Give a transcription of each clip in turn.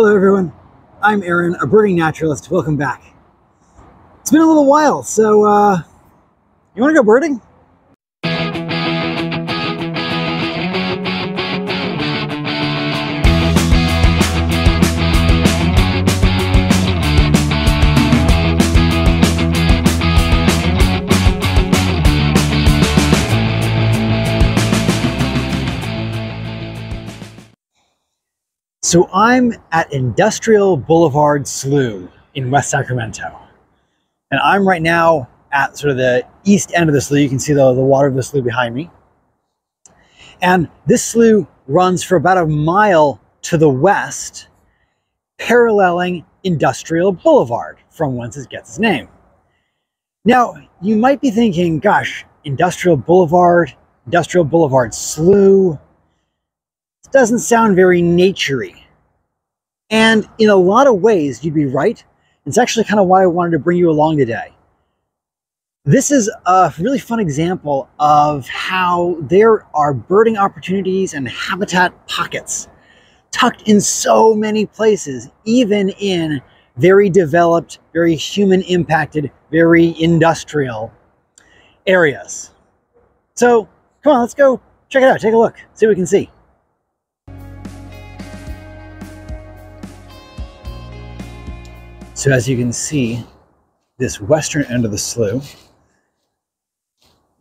Hello everyone, I'm Aaron, a birding naturalist. Welcome back. It's been a little while, so you want to go birding? So I'm at Industrial Boulevard, Slough in West Sacramento. And I'm right now at sort of the east end of the slough. You can see the water of the slough behind me. And this slough runs for about a mile to the west, paralleling Industrial Boulevard, from whence it gets its name. Now, you might be thinking, gosh, Industrial Boulevard Slough, doesn't sound very naturey. And in a lot of ways, you'd be right. It's actually kind of why I wanted to bring you along today. This is a really fun example of how there are birding opportunities and habitat pockets tucked in so many places, even in very developed, very human impacted, very industrial areas. So come on, let's go check it out. Take a look, see what we can see. So as you can see, this western end of the slough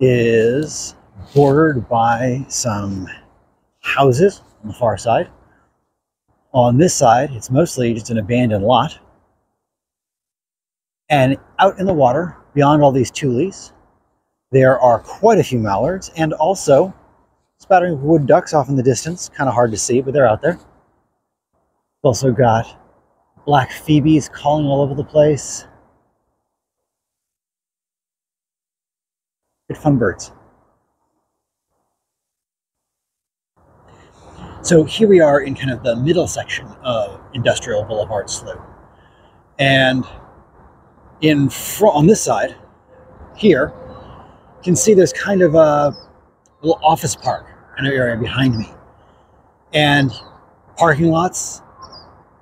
is bordered by some houses on the far side. On this side, it's mostly just an abandoned lot. And out in the water, beyond all these tules, there are quite a few mallards and also spattering of wood ducks off in the distance. Kind of hard to see, but they're out there. Also got black phoebes calling all over the place. Good fun birds. So here we are in kind of the middle section of Industrial Boulevard Slough. And in front, on this side, here, you can see there's kind of a little office park kind of area behind me. And parking lots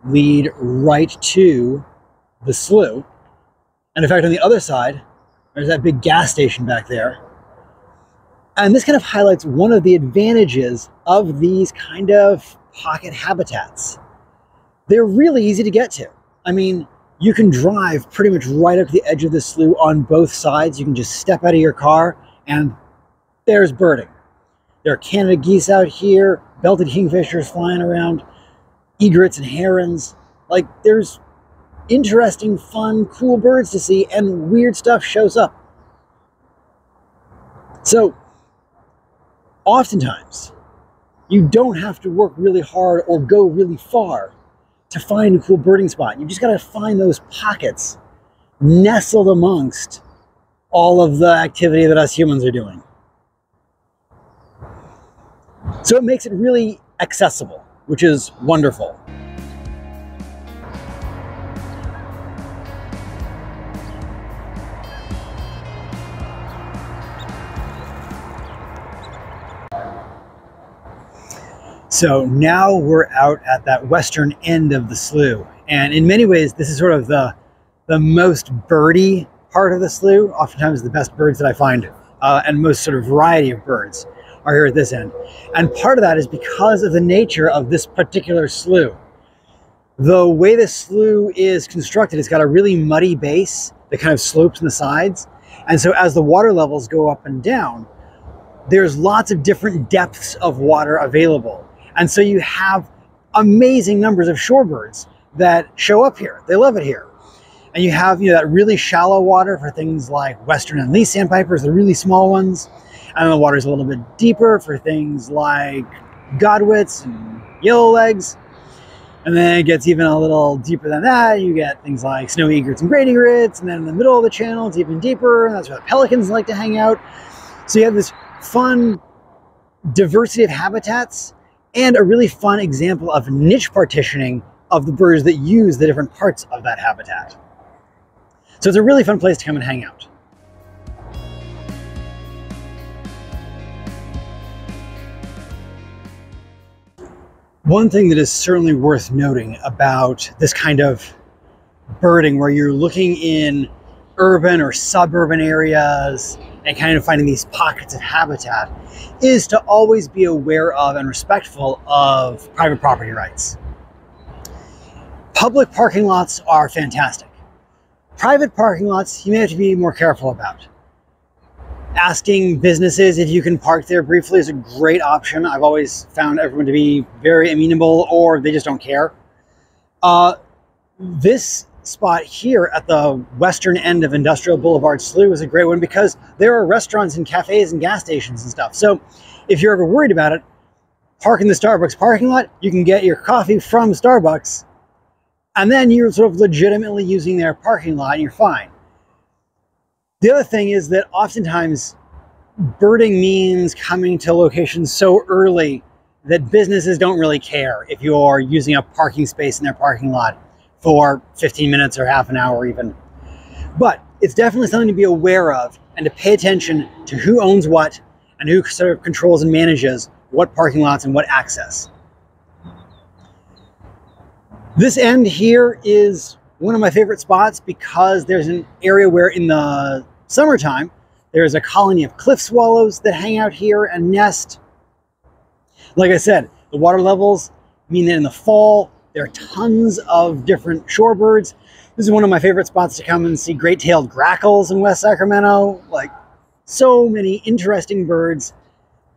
lead right to the slough. And in fact, on the other side, there's that big gas station back there. And this kind of highlights one of the advantages of these kind of pocket habitats. They're really easy to get to. I mean, you can drive pretty much right up to the edge of the slough on both sides. You can just step out of your car and there's birding. There are Canada geese out here, belted kingfishers flying around, egrets and herons. Like, there's interesting, fun, cool birds to see, and weird stuff shows up. So oftentimes you don't have to work really hard or go really far to find a cool birding spot. You just got to find those pockets nestled amongst all of the activity that us humans are doing. So it makes it really accessible, which is wonderful. So now we're out at that western end of the slough. And in many ways, this is sort of the most birdie part of the slough. Oftentimes the best birds that I find, and most sort of variety of birds, are here at this end. And part of that is because of the nature of this particular slough. The way this slough is constructed, it's got a really muddy base that kind of slopes on the sides. And so as the water levels go up and down, there's lots of different depths of water available. And so you have amazing numbers of shorebirds that show up here. They love it here. And you have, that really shallow water for things like western and least sandpipers, the really small ones. And the water's a little bit deeper for things like godwits and yellowlegs. And then it gets even a little deeper than that. You get things like snowy egrets and great egrets. And then in the middle of the channel, it's even deeper. And that's where the pelicans like to hang out. So you have this fun diversity of habitats and a really fun example of niche partitioning of the birds that use the different parts of that habitat. So it's a really fun place to come and hang out. One thing that is certainly worth noting about this kind of birding, where you're looking in urban or suburban areas and kind of finding these pockets of habitat, is to always be aware of and respectful of private property rights. Public parking lots are fantastic. Private parking lots, you may have to be more careful about. Asking businesses if you can park there briefly is a great option. I've always found everyone to be very amenable, or they just don't care. This spot here at the western end of Industrial Boulevard, Slough, is a great one because there are restaurants and cafes and gas stations and stuff. So if you're ever worried about it, park in the Starbucks parking lot. You can get your coffee from Starbucks, and then you're sort of legitimately using their parking lot and you're fine. The other thing is that oftentimes birding means coming to locations so early that businesses don't really care if you're using a parking space in their parking lot for 15 minutes or half an hour even. But it's definitely something to be aware of and to pay attention to who owns what and who sort of controls and manages what parking lots and what access. This end here is one of my favorite spots because there's an area where in the summertime there's a colony of cliff swallows that hang out here and nest. Like I said, the water levels mean that in the fall there are tons of different shorebirds. This is one of my favorite spots to come and see great-tailed grackles in West Sacramento. Like, so many interesting birds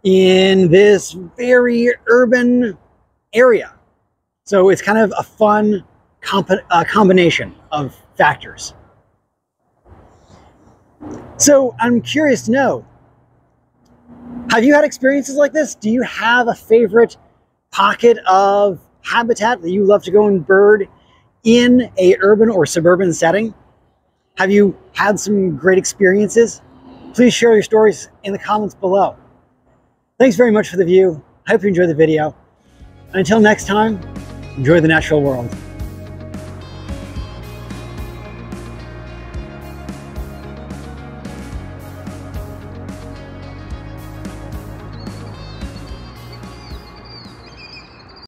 in this very urban area. So it's kind of a fun combination of factors. So I'm curious to know, have you had experiences like this? Do you have a favorite pocket of habitat that you love to go and bird in a urban or suburban setting? Have you had some great experiences? Please share your stories in the comments below. Thanks very much for the view. I hope you enjoyed the video. And until next time, enjoy the natural world.